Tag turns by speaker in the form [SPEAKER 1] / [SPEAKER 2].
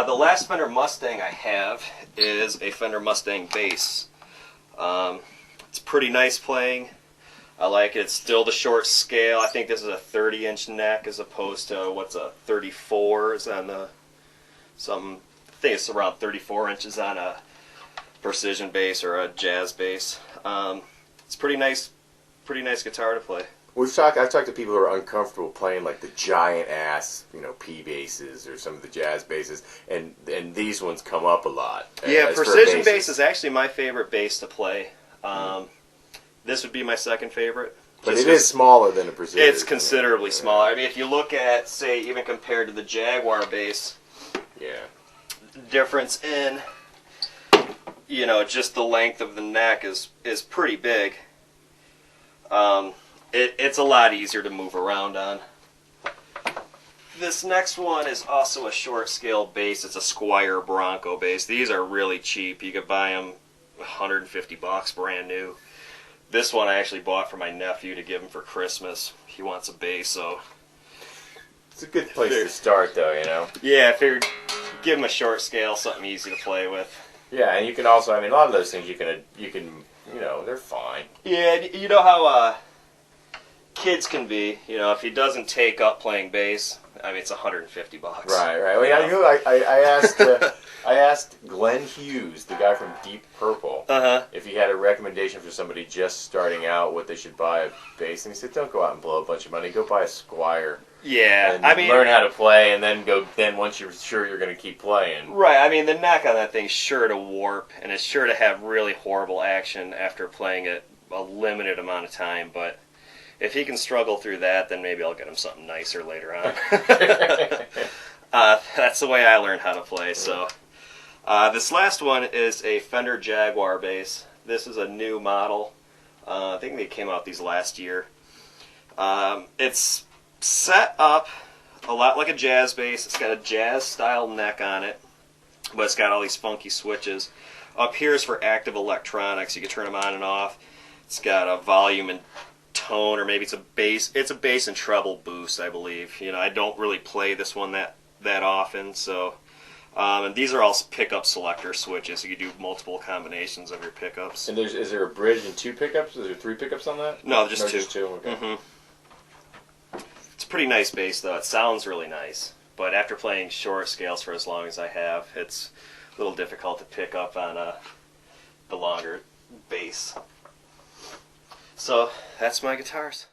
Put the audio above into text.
[SPEAKER 1] The last Fender Mustang I have is a Fender Mustang Bass. It's pretty nice playing. I like it. It's still the short scale. I think this is a 30-inch neck as opposed to what's a 34 is on the I think it's around 34 inches on a precision bass or a jazz bass. It's pretty nice guitar to play.
[SPEAKER 2] I've talked to people who are uncomfortable playing like the giant ass, P basses or some of the jazz basses, and these ones come up a lot.
[SPEAKER 1] Yeah, precision bass is actually my favorite bass to play. This would be my second favorite.
[SPEAKER 2] But it is smaller than a precision.
[SPEAKER 1] It's considerably smaller. I mean, if you look at, say, even compared to the Jaguar Bass, the difference in, just the length of the neck is pretty big. It's a lot easier to move around on. This next one is also a short scale bass. It's a Squier Bronco Bass. These are really cheap. You could buy them $150 brand new. This one I actually bought for my nephew to give him for Christmas. He wants a bass, so
[SPEAKER 2] it's a good place to start, though.
[SPEAKER 1] Yeah, I figured give him a short scale, something easy to play with.
[SPEAKER 2] Yeah, and you can also, a lot of those things you can, they're fine.
[SPEAKER 1] Yeah, you know how kids can be. If he doesn't take up playing bass, it's $150.
[SPEAKER 2] Right. Well, yeah, I asked Glenn Hughes, the guy from Deep Purple, if he had a recommendation for somebody just starting out what they should buy a bass, and he said, "Don't go out and blow a bunch of money. Go buy a Squier.
[SPEAKER 1] Yeah,
[SPEAKER 2] and learn how to play, and then once you're sure you're going to keep playing."
[SPEAKER 1] Right. The neck on that thing's sure to warp, and it's sure to have really horrible action after playing it a limited amount of time, but if he can struggle through that, then maybe I'll get him something nicer later on. That's the way I learned how to play. So this last one is a Fender Jaguar Bass. This is a new model. I think they came out these last year. It's set up a lot like a jazz bass. It's got a jazz style neck on it, but it's got all these funky switches. Up here is for active electronics. You can turn them on and off. It's got a volume and tone, or maybe it's a bass and treble boost, I believe. I don't really play this one that often, so and these are all pickup selector switches, so you can do multiple combinations of your pickups.
[SPEAKER 2] And is there a bridge and 2 pickups? Is there 3 pickups on that?
[SPEAKER 1] No, just 2.
[SPEAKER 2] Just 2. Okay.
[SPEAKER 1] It's a pretty nice bass, though. It sounds really nice, but after playing short scales for as long as I have, it's a little difficult to pick up on the longer bass. So that's my guitars.